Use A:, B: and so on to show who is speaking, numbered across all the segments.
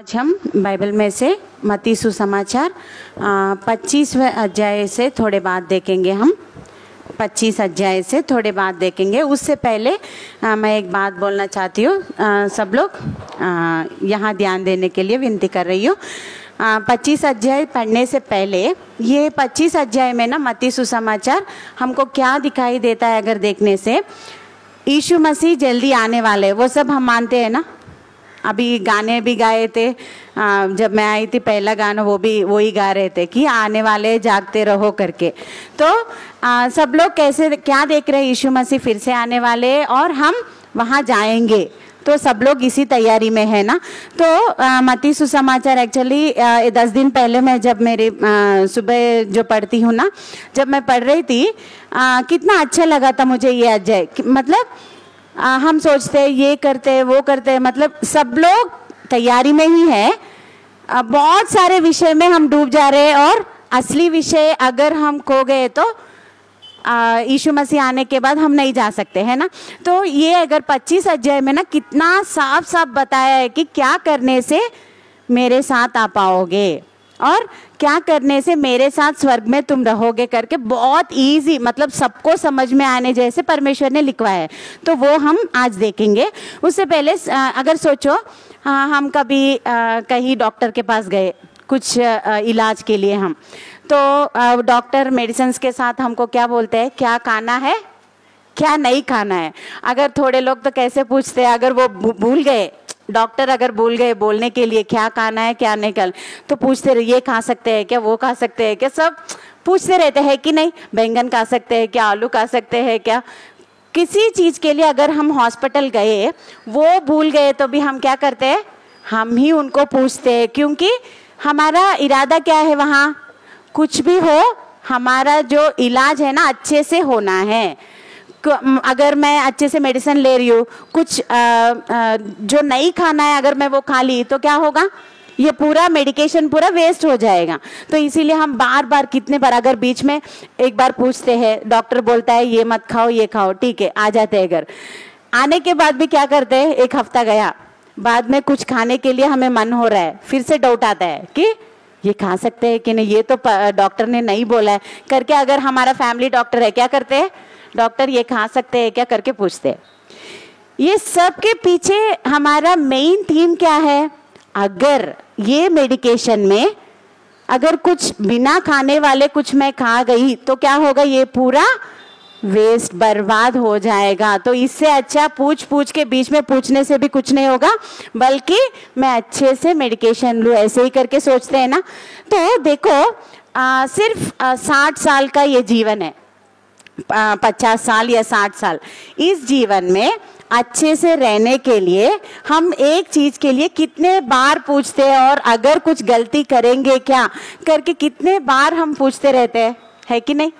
A: आज हम बाइबल में से मत्ती सुसमाचार 25वें अध्याय से थोड़े बाद देखेंगे। हम 25 अध्याय से थोड़े बाद देखेंगे। उससे पहले मैं एक बात बोलना चाहती हूँ। सब लोग यहाँ ध्यान देने के लिए विनती कर रही हूँ। 25 अध्याय पढ़ने से पहले ये 25 अध्याय में ना मत्ती सुसमाचार हमको क्या दिखाई देता है, अगर देखने से यीशु मसीह जल्दी आने वाले, वो सब हम मानते हैं ना। अभी गाने भी गाए थे, जब मैं आई थी पहला गाना वही गा रहे थे कि आने वाले जागते रहो करके। तो सब लोग क्या देख रहे हैं, यीशु मसीह फिर से आने वाले और हम वहाँ जाएंगे। तो सब लोग इसी तैयारी में है ना। तो मत्ती सुसमाचार एक्चुअली 10 दिन पहले मैं जब मेरी सुबह जो पढ़ती हूँ ना, जब मैं पढ़ रही थी कितना अच्छा लगा था मुझे ये अध्याय। मतलब हम सोचते हैं ये करते हैं वो करते हैं, मतलब सब लोग तैयारी में ही है। बहुत सारे विषय में हम डूब जा रहे हैं और असली विषय अगर हम खो गए तो यीशु मसीह आने के बाद हम नहीं जा सकते हैं ना। तो ये अगर 25 अध्याय में ना कितना साफ साफ बताया है कि क्या करने से मेरे साथ आ पाओगे और क्या करने से मेरे साथ स्वर्ग में तुम रहोगे करके, बहुत इजी, मतलब सबको समझ में आने जैसे परमेश्वर ने लिखवाया है। तो वो हम आज देखेंगे। उससे पहले अगर सोचो हम कभी कहीं डॉक्टर के पास गए कुछ इलाज के लिए, हम तो डॉक्टर मेडिसिन के साथ हमको क्या बोलते हैं, क्या खाना है क्या नहीं खाना है। अगर थोड़े लोग तो कैसे पूछते हैं, अगर वो भूल गए, डॉक्टर अगर भूल गए बोलने के लिए क्या खाना है क्या नहीं खाना, तो पूछते रहे ये खा सकते हैं क्या, वो खा सकते हैं क्या, सब पूछते रहते हैं कि नहीं। बैंगन खा सकते हैं क्या, आलू खा सकते हैं क्या। किसी चीज़ के लिए अगर हम हॉस्पिटल गए, वो भूल गए तो भी हम क्या करते हैं, हम ही उनको पूछते हैं, क्योंकि हमारा इरादा क्या है, वहाँ कुछ भी हो हमारा जो इलाज है ना अच्छे से होना है। अगर मैं अच्छे से मेडिसिन ले रही हूँ, कुछ जो नहीं खाना है अगर मैं वो खा ली तो क्या होगा, ये पूरा मेडिकेशन पूरा वेस्ट हो जाएगा। तो इसीलिए हम बार बार कितने बार, अगर बीच में एक बार पूछते हैं, डॉक्टर बोलता है ये मत खाओ ये खाओ, ठीक है आ जाते हैं घर। आने के बाद भी क्या करते हैं, एक हफ्ता गया, बाद में कुछ खाने के लिए हमें मन हो रहा है, फिर से डाउट आता है कि ये खा सकते हैं कि नहीं, ये तो डॉक्टर ने नहीं बोला है करके। अगर हमारा फैमिली डॉक्टर है, क्या करते हैं, डॉक्टर ये खा सकते हैं क्या करके पूछते हैं। ये सब के पीछे हमारा मेन थीम क्या है, अगर ये मेडिकेशन में अगर कुछ बिना खाने वाले कुछ मैं खा गई तो क्या होगा, ये पूरा वेस्ट बर्बाद हो जाएगा। तो इससे अच्छा पूछ के बीच में पूछने से भी कुछ नहीं होगा, बल्कि मैं अच्छे से मेडिकेशन लूँ, ऐसे ही करके सोचते हैं ना। तो देखो सिर्फ 60 साल का ये जीवन है, 50 साल या 60 साल, इस जीवन में अच्छे से रहने के लिए हम एक चीज के लिए कितने बार पूछते हैं, और अगर कुछ गलती करेंगे क्या करके कितने बार हम पूछते रहते हैं, है कि नहीं।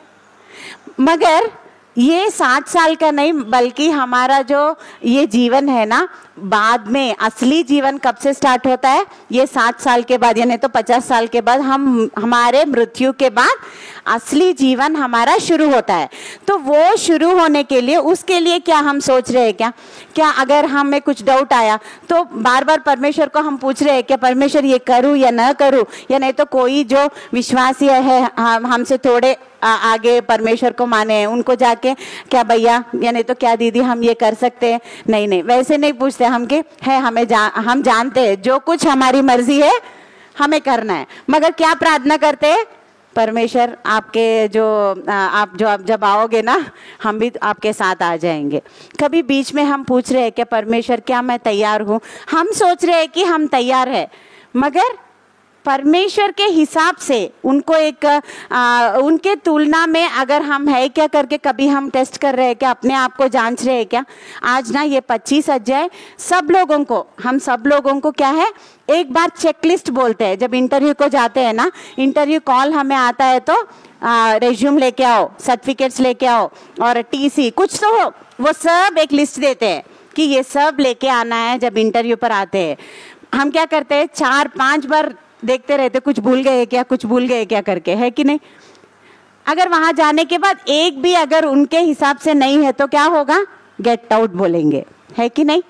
A: मगर ये 60 साल का नहीं, बल्कि हमारा जो ये जीवन है ना, बाद में असली जीवन कब से स्टार्ट होता है, ये 60 साल के बाद, यानी तो 50 साल के बाद, हमारे मृत्यु के बाद असली जीवन हमारा शुरू होता है। तो वो शुरू होने के लिए, उसके लिए क्या हम सोच रहे हैं, क्या अगर हमें कुछ डाउट आया तो बार बार परमेश्वर को हम पूछ रहे हैं क्या, परमेश्वर ये करूँ या न करूँ, या नहीं तो कोई जो विश्वासी है हमसे थोड़े आगे परमेश्वर को माने हैं, उनको जाके क्या भैया या नहीं तो क्या दीदी हम ये कर सकते हैं, नहीं वैसे नहीं पूछते हम के है, हम जानते हैं जो कुछ हमारी मर्जी है हमें करना है। मगर क्या प्रार्थना करते हैं, परमेश्वर आपके आप जब आओगे ना, हम भी आपके साथ आ जाएंगे। कभी बीच में हम पूछ रहे हैं क्या, परमेश्वर क्या मैं तैयार हूँ, हम सोच रहे हैं कि हम तैयार है, मगर परमेश्वर के हिसाब से उनको उनके तुलना में अगर हम है क्या करके कभी हम टेस्ट कर रहे हैं क्या, अपने आप को जांच रहे हैं क्या। आज ना ये 25 अध्याय हम सब लोगों को क्या है, एक बार चेकलिस्ट बोलते हैं। जब इंटरव्यू को जाते हैं ना, इंटरव्यू कॉल हमें आता है तो रेज्यूम लेके आओ, सर्टिफिकेट्स लेके आओ और टीसी कुछ तो हो, वो सब एक लिस्ट देते हैं कि ये सब लेके आना है। जब इंटरव्यू पर आते हैं हम क्या करते हैं, 4-5 बार देखते रहते कुछ भूल गए क्या करके, है कि नहीं। अगर वहां जाने के बाद एक भी अगर उनके हिसाब से नहीं है तो क्या होगा, गेट आउट बोलेंगे, है कि नहीं।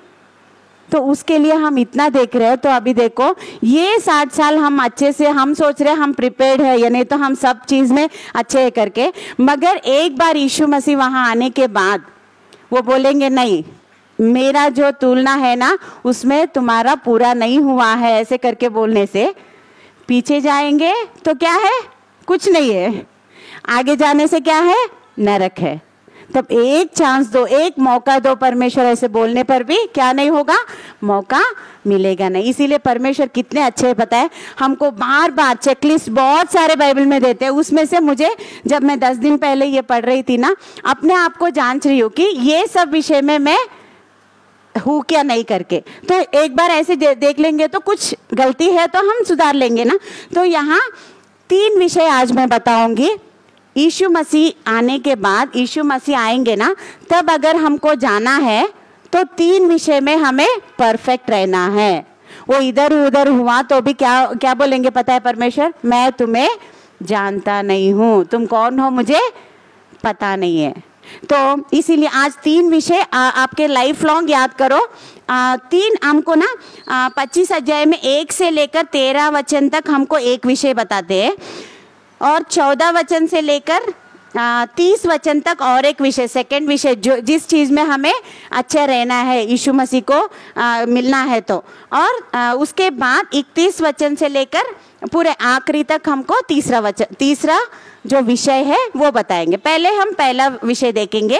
A: तो उसके लिए हम इतना देख रहे हैं। तो अभी देखो ये 60 साल हम अच्छे से हम सोच रहे हैं हम प्रिपेयर्ड है या नहीं, तो हम सब चीज़ में अच्छे है करके, मगर एक बार यीशु मसीह वहाँ आने के बाद वो बोलेंगे नहीं, मेरा जो तुलना है ना उसमें तुम्हारा पूरा नहीं हुआ है, ऐसे करके बोलने से पीछे जाएंगे तो क्या है, कुछ नहीं है, आगे जाने से क्या है, नरक है। तब एक चांस दो, एक मौका दो परमेश्वर, ऐसे बोलने पर भी क्या नहीं होगा, मौका मिलेगा नहीं। इसीलिए परमेश्वर कितने अच्छे हैं पता है, हमको बार बार चेकलिस्ट बहुत सारे बाइबल में देते हैं। उसमें से मुझे जब मैं 10 दिन पहले ये पढ़ रही थी ना, अपने आप को जांच रही हूँ कि ये सब विषय में मैं हूँ क्या नहीं करके, तो एक बार ऐसे देख लेंगे तो कुछ गलती है तो हम सुधार लेंगे ना। तो यहाँ 3 विषय आज मैं बताऊंगी। यीशु मसीह आने के बाद, यीशु मसीह आएंगे ना, तब अगर हमको जाना है तो 3 विषय में हमें परफेक्ट रहना है। वो इधर उधर हुआ तो भी क्या क्या बोलेंगे पता है परमेश्वर, मैं तुम्हें जानता नहीं हूँ, तुम कौन हो मुझे पता नहीं है। तो इसीलिए आज 3 विषय आपके लाइफ लॉन्ग याद करो। 3 हमको ना 25 अध्याय में 1 से लेकर 13 वचन तक हमको एक विषय बताते हैं, और 14 वचन से लेकर 30 वचन तक और एक विषय, सेकंड विषय, जो जिस चीज़ में हमें अच्छा रहना है, यीशु मसीह को मिलना है तो, और उसके बाद 31 वचन से लेकर पूरे आखिरी तक हमको तीसरा जो विषय है वो बताएंगे। पहले हम पहला विषय देखेंगे।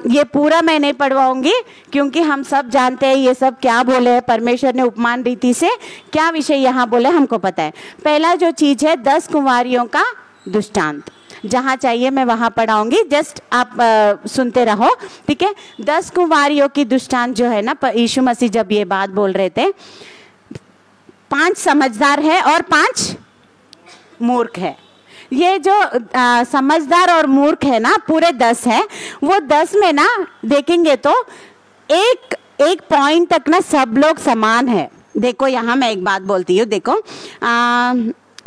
A: ये पूरा मैं नहीं पढ़वाऊंगी क्योंकि हम सब जानते हैं ये सब क्या बोले हैं, परमेश्वर ने उपमान रीति से क्या विषय यहाँ बोले हमको पता है। पहला जो चीज़ है 10 कुंवारियों का दृष्टांत, जहाँ चाहिए मैं वहाँ पढ़ाऊंगी, जस्ट आप सुनते रहो, ठीक है। 10 कुंवारियों की दृष्टांत जो है ना, यीशु मसीह जब ये बात बोल रहे थे, 5 समझदार है और 5 मूर्ख है। ये जो समझदार और मूर्ख है ना, पूरे 10 है। वो 10 में ना देखेंगे तो एक पॉइंट तक ना सब लोग समान है। देखो यहाँ मैं एक बात बोलती हूँ, देखो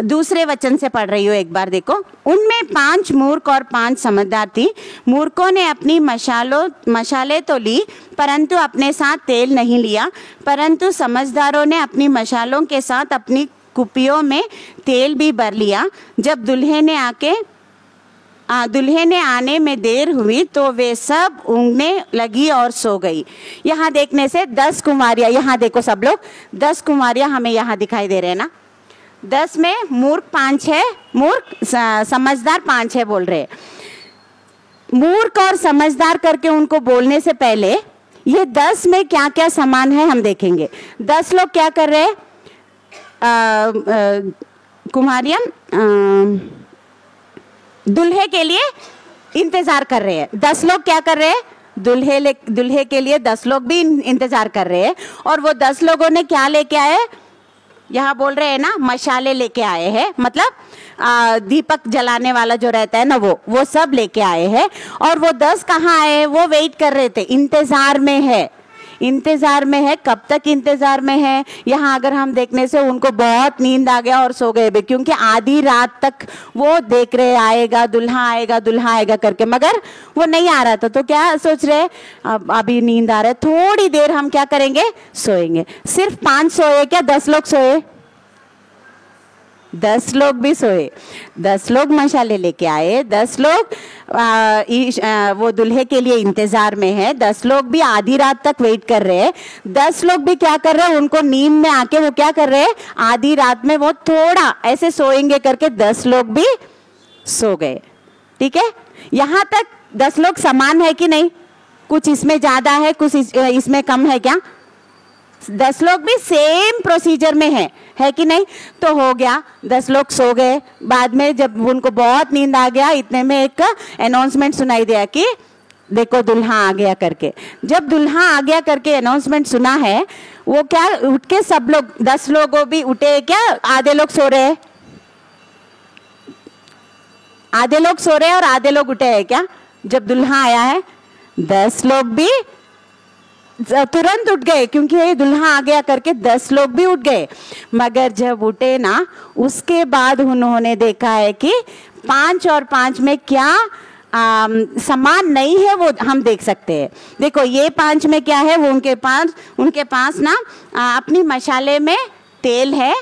A: दूसरे वचन से पढ़ रही हूँ एक बार, देखो उनमें 5 मूर्ख और 5 समझदार थी। मूर्खों ने अपनी मशालें तो ली परंतु अपने साथ तेल नहीं लिया, परंतु समझदारों ने अपनी मशालों के साथ अपनी कुपियों में तेल भी भर लिया। जब दुल्हे ने आने में देर हुई तो वे सब ऊँघने लगी और सो गई। यहाँ देखने से 10 कुंवारियाँ, यहाँ देखो सब लोग 10 कुंवारियाँ हमें यहाँ दिखाई दे रहे हैं ना। 10 में मूर्ख 5 है, समझदार 5 है बोल रहे। मूर्ख और समझदार करके उनको बोलने से पहले ये 10 में क्या क्या समान है हम देखेंगे। 10 लोग क्या कर रहे हैं, कुमारियाँ दुल्हे के लिए इंतजार कर रहे हैं। 10 लोग क्या कर रहे हैं, दुल्हे के लिए 10 लोग भी इंतजार कर रहे हैं। और वो 10 लोगों ने क्या लेके आए, यहाँ बोल रहे हैं ना, मशाले लेके आए हैं, मतलब दीपक जलाने वाला जो रहता है ना, वो सब लेके आए हैं। और वो 10 कहाँ आए, वो वेट कर रहे थे, इंतजार में है। कब तक इंतजार में है, यहाँ अगर हम देखने से उनको बहुत नींद आ गया और सो गए भी, क्योंकि आधी रात तक वो देख रहे आएगा दुल्हा आएगा करके, मगर वो नहीं आ रहा था। तो क्या सोच रहे, अभी नींद आ रहा है, थोड़ी देर हम क्या करेंगे, सोएंगे। सिर्फ 5 सोए क्या, 10 लोग सोए? 10 लोग भी सोए। 10 लोग मशाले लेके आए, 10 लोग वो दुल्हे के लिए इंतजार में है, 10 लोग भी आधी रात तक वेट कर रहे हैं। 10 लोग भी क्या कर रहे हैं, उनको नींद में आके वो क्या कर रहे हैं, आधी रात में वो थोड़ा ऐसे सोएंगे करके 10 लोग भी सो गए। ठीक है, यहाँ तक 10 लोग समान है कि नहीं? कुछ इसमें ज्यादा है, कुछ इसमें कम है क्या? 10 लोग भी सेम प्रोसीजर में है कि नहीं? तो हो गया, 10 लोग सो गए। बाद में जब उनको बहुत नींद आ गया, इतने में एक अनाउंसमेंट सुनाई दिया कि देखो दुल्हा आ गया करके। जब दुल्हा आ गया करके अनाउंसमेंट सुना है, वो क्या उठ के सब लोग 10 लोगों भी उठे क्या? आधे लोग सो रहे हैं, आधे लोग सो रहे हैं और आधे लोग उठे हैं क्या? जब दुल्हा आया है 10 लोग भी तुरंत उठ गए, क्योंकि ये दुल्हा आ गया करके 10 लोग भी उठ गए। मगर जब उठे ना, उसके बाद उन्होंने देखा है कि 5 और 5 में क्या समान नहीं है वो हम देख सकते हैं। देखो ये 5 में क्या है, वो उनके पास ना अपनी मशाले में तेल है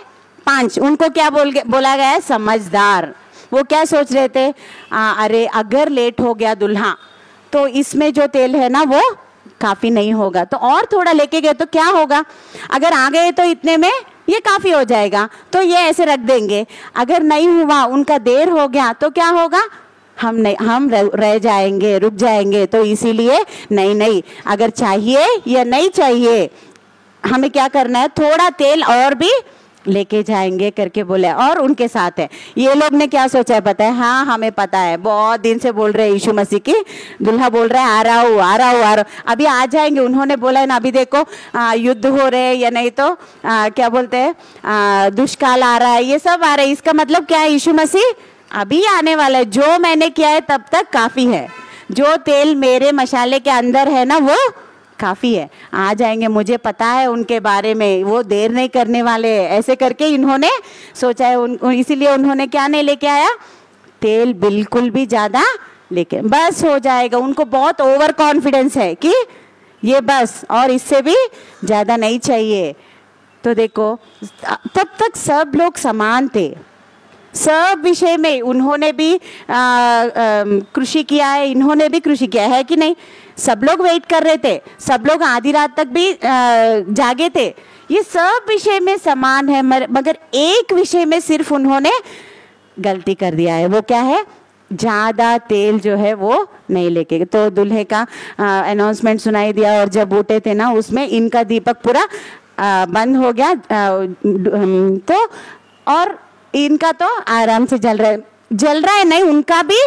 A: 5। उनको क्या बोला गया है, समझदार। वो क्या सोच रहे थे, अरे अगर लेट हो गया दुल्हा तो इसमें जो तेल है ना वो काफ़ी नहीं होगा, तो और थोड़ा लेके गए तो क्या होगा, अगर आ गए तो इतने में ये काफ़ी हो जाएगा, तो ये ऐसे रख देंगे। अगर नहीं हुआ, उनका देर हो गया तो क्या होगा, हम रह जाएंगे, रुक जाएंगे। तो इसीलिए नहीं, अगर चाहिए या नहीं चाहिए, हमें क्या करना है, थोड़ा तेल और भी लेके जाएंगे करके बोले। और उनके साथ है, ये लोग ने क्या सोचा है पता है, हाँ हमें पता है, बहुत दिन से बोल रहे हैं यीशु मसीह की, दुल्हा बोल रहा है आ रहा हूँ, अभी आ जाएंगे। उन्होंने बोला है ना, अभी देखो युद्ध हो रहे हैं, या नहीं तो क्या बोलते हैं, दुष्काल आ रहा है, ये सब आ रहा है। इसका मतलब क्या है, यीशु मसीह अभी आने वाला है। जो मैंने किया है तब तक काफ़ी है, जो तेल मेरे मशाले के अंदर है ना वो काफ़ी है, आ जाएंगे, मुझे पता है उनके बारे में, वो देर नहीं करने वाले। ऐसे करके इन्होंने सोचा है, इसीलिए उन्होंने क्या नहीं लेके आया, तेल बिल्कुल भी ज़्यादा लेके, बस हो जाएगा। उनको बहुत ओवर कॉन्फिडेंस है कि ये बस, और इससे भी ज़्यादा नहीं चाहिए। तो देखो तब तक सब लोग समान थे, सब विषय में। उन्होंने भी कृषि किया है, इन्होंने भी कृषि किया है कि नहीं, सब लोग वेट कर रहे थे, सब लोग आधी रात तक भी जागे थे। ये सब विषय में समान है, मगर एक विषय में सिर्फ उन्होंने गलती कर दिया है। वो क्या है, ज़्यादा तेल जो है वो नहीं लेके। तो दूल्हे का अनाउंसमेंट सुनाई दिया, और जब उठे थे ना उसमें इनका दीपक पूरा बंद हो गया, तो और इनका तो आराम से जल रहा है नहीं, उनका भी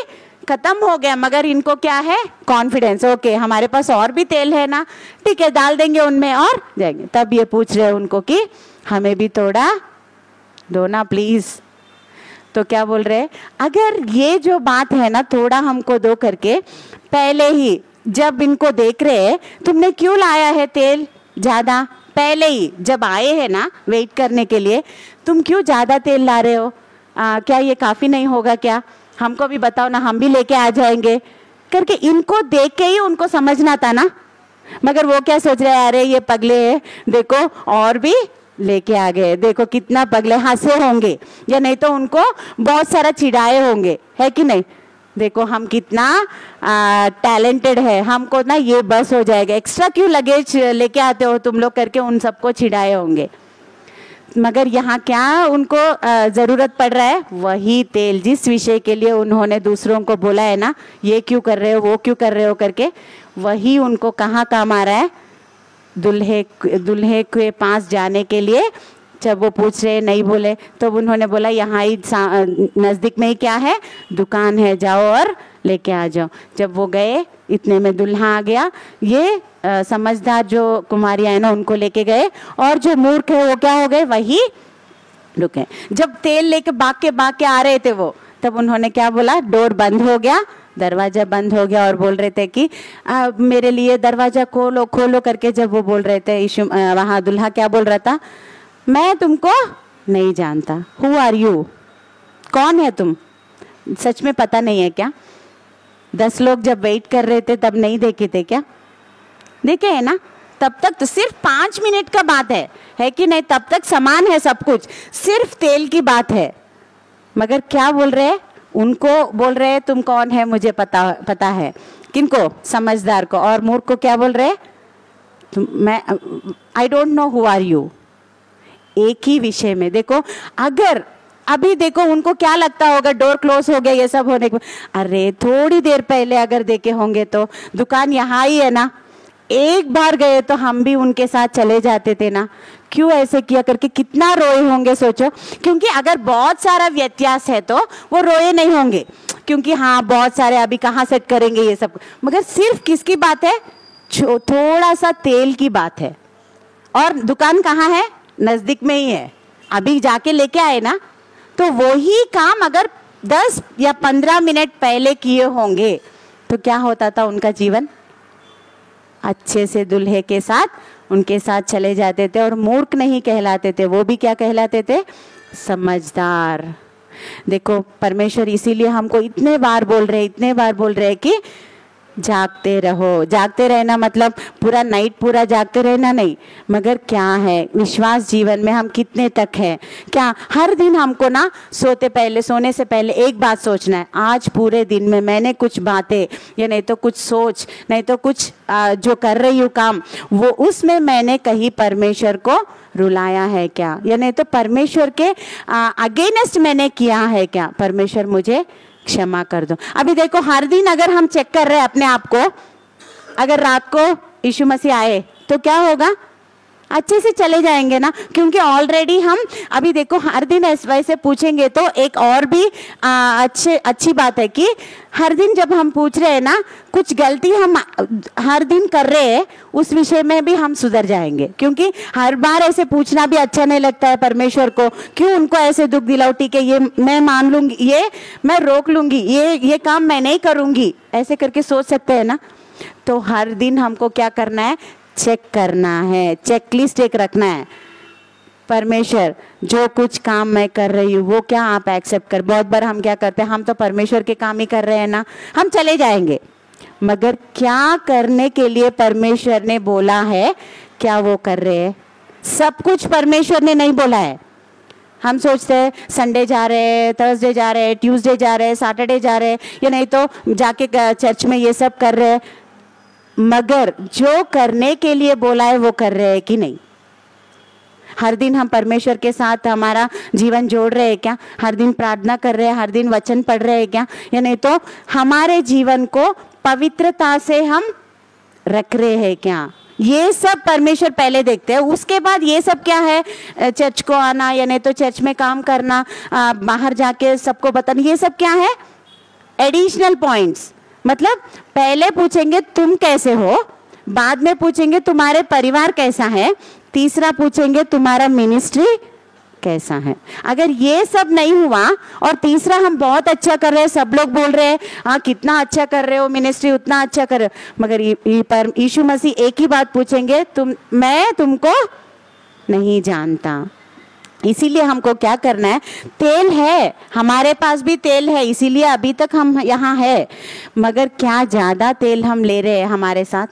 A: खत्म हो गया, मगर इनको क्या है, कॉन्फिडेंस, ओके हमारे पास और भी तेल है ना, ठीक है डाल देंगे उनमें और जाएंगे। तब ये पूछ रहे हैं उनको कि हमें भी थोड़ा दो ना प्लीज। तो क्या बोल रहे हैं, अगर ये जो बात है ना, थोड़ा हमको दो करके, पहले ही जब इनको देख रहे हैं, तुमने क्यों लाया है तेल ज़्यादा, पहले ही जब आए हैं ना वेट करने के लिए, तुम क्यों ज़्यादा तेल ला रहे हो, क्या ये काफ़ी नहीं होगा क्या, हमको भी बताओ ना, हम भी लेके आ जाएंगे करके। इनको देख के ही उनको समझना था ना, मगर वो क्या सोच रहे हैं, अरे ये पगले हैं, देखो और भी लेके आ गए, देखो कितना पगले, हंसे होंगे या नहीं तो उनको बहुत सारा चिढ़ाए होंगे, है कि नहीं, देखो हम कितना टैलेंटेड है, हमको ना ये बस हो जाएगा, एक्स्ट्रा क्यों लगेज लेके आते हो तुम लोग करके उन सबको चिढ़ाए होंगे। मगर यहाँ क्या उनको ज़रूरत पड़ रहा है, वही तेल जिस विषय के लिए उन्होंने दूसरों को बोला है ना, ये क्यों कर रहे हो, वो क्यों कर रहे हो करके, वही उनको कहाँ काम आ रहा है, दुल्हे के पास जाने के लिए। जब वो पूछ रहे नहीं बोले, तो उन्होंने बोला यहाँ ही नज़दीक में ही क्या है, दुकान है, जाओ और लेके आ जाओ। जब वो गए, इतने में दुल्हा आ गया। ये समझदार जो कुमारियाँ हैं ना उनको लेके गए, और जो मूर्ख है वो क्या हो गए, वही रुके। जब तेल लेके भाग के आ रहे थे वो, तब उन्होंने क्या बोला, डोर बंद हो गया, दरवाज़ा बंद हो गया, और बोल रहे थे कि मेरे लिए दरवाज़ा खोलो खोलो करके। जब वो बोल रहे थे, यीशु वहाँ दुल्हा क्या बोल रहा था, मैं तुमको नहीं जानता, हु आर यू, कौन है तुम, सच में पता नहीं है क्या। 10 लोग जब वेट कर रहे थे तब नहीं देखे थे क्या, देखे है ना, तब तक तो सिर्फ 5 मिनट का बात है कि नहीं, तब तक समान है सब कुछ, सिर्फ तेल की बात है। मगर क्या बोल रहे हैं, उनको बोल रहे हैं तुम कौन है मुझे पता है, किनको, समझदार को, और मूर्ख को क्या बोल रहे हैं, मैं I don't know who are you. एक ही विषय में देखो, अगर अभी देखो उनको क्या लगता होगा, डोर क्लोज हो गया ये सब होने के, अरे थोड़ी देर पहले अगर देखे होंगे तो दुकान यहाँ ही है ना, एक बार गए तो हम भी उनके साथ चले जाते थे ना, क्यों ऐसे किया करके कितना रोए होंगे सोचो। क्योंकि अगर बहुत सारा व्यत्यास है तो वो रोए नहीं होंगे, क्योंकि हाँ बहुत सारे अभी कहाँ सेट करेंगे ये सब, मगर सिर्फ किसकी बात है, थोड़ा सा तेल की बात है, और दुकान कहाँ है, नज़दीक में ही है, अभी जाके लेके आए ना। तो वही काम अगर 10 या 15 मिनट पहले किए होंगे तो क्या होता था उनका जीवन, अच्छे से दुल्हे के साथ उनके साथ चले जाते थे, और मूर्ख नहीं कहलाते थे, वो भी क्या कहलाते थे, समझदार। देखो परमेश्वर इसीलिए हमको इतने बार बोल रहे कि जागते रहो। जागते रहना मतलब पूरा नाइट पूरा जागते रहना नहीं, मगर क्या है विश्वास जीवन में हम कितने तक है। क्या हर दिन हमको ना सोने से पहले एक बात सोचना है, आज पूरे दिन में मैंने कुछ बातें या नहीं तो कुछ सोच नहीं तो कुछ जो कर रही हूँ काम, वो उसमें मैंने कहीं परमेश्वर को रुलाया है क्या, या नहीं तो परमेश्वर के अगेंस्ट मैंने किया है क्या। परमेश्वर मुझे क्षमा कर दो। अभी देखो हर दिन अगर हम चेक कर रहे हैं अपने आप को, अगर रात को यीशु मसीह आए तो क्या होगा, अच्छे से चले जाएंगे ना, क्योंकि ऑलरेडी हम अभी देखो हर दिन वैसे पूछेंगे तो एक और भी अच्छी बात है कि हर दिन जब हम पूछ रहे हैं ना, कुछ गलती हम हर दिन कर रहे हैं उस विषय में भी हम सुधर जाएंगे, क्योंकि हर बार ऐसे पूछना भी अच्छा नहीं लगता है परमेश्वर को। क्यों उनको ऐसे दुख दिलाओ, ठीक है ये मैं मान लूंगी, ये मैं रोक लूंगी, ये काम मैं नहीं करूंगी, ऐसे करके सोच सकते हैं ना। तो हर दिन हमको क्या करना है, चेक करना है, चेकलिस्ट एक रखना है। परमेश्वर जो कुछ काम मैं कर रही हूँ वो क्या आप एक्सेप्ट कर। बहुत बार हम क्या करते हैं, हम तो परमेश्वर के काम ही कर रहे हैं ना, हम चले जाएंगे, मगर क्या करने के लिए परमेश्वर ने बोला है क्या वो कर रहे हैं। सब कुछ परमेश्वर ने नहीं बोला है। हम सोचते हैं संडे जा रहे हैं, थर्सडे जा रहे हैं, ट्यूसडे जा रहे हैं, सैटरडे जा रहे हैं, या नहीं तो जाके चर्च में ये सब कर रहे हैं, मगर जो करने के लिए बोला है वो कर रहे हैं कि नहीं। हर दिन हम परमेश्वर के साथ हमारा जीवन जोड़ रहे हैं क्या, हर दिन प्रार्थना कर रहे हैं, हर दिन वचन पढ़ रहे हैं क्या, या नहीं तो हमारे जीवन को पवित्रता से हम रख रहे हैं क्या। ये सब परमेश्वर पहले देखते हैं, उसके बाद ये सब क्या है, चर्च को आना या नहीं तो चर्च में काम करना, बाहर जाके सबको बताना, ये सब क्या है एडिशनल पॉइंट्स। मतलब पहले पूछेंगे तुम कैसे हो, बाद में पूछेंगे तुम्हारे परिवार कैसा है, तीसरा पूछेंगे तुम्हारा मिनिस्ट्री कैसा है। अगर ये सब नहीं हुआ और तीसरा हम बहुत अच्छा कर रहे हैं, सब लोग बोल रहे हैं हाँ कितना अच्छा कर रहे हो मिनिस्ट्री, उतना अच्छा कर रहे हो, मगर यीशु मसीह एक ही बात पूछेंगे, मैं तुमको नहीं जानता। इसीलिए हमको क्या करना है, तेल है हमारे पास भी तेल है, इसीलिए अभी तक हम यहाँ है, मगर क्या ज़्यादा तेल हम ले रहे हैं हमारे साथ।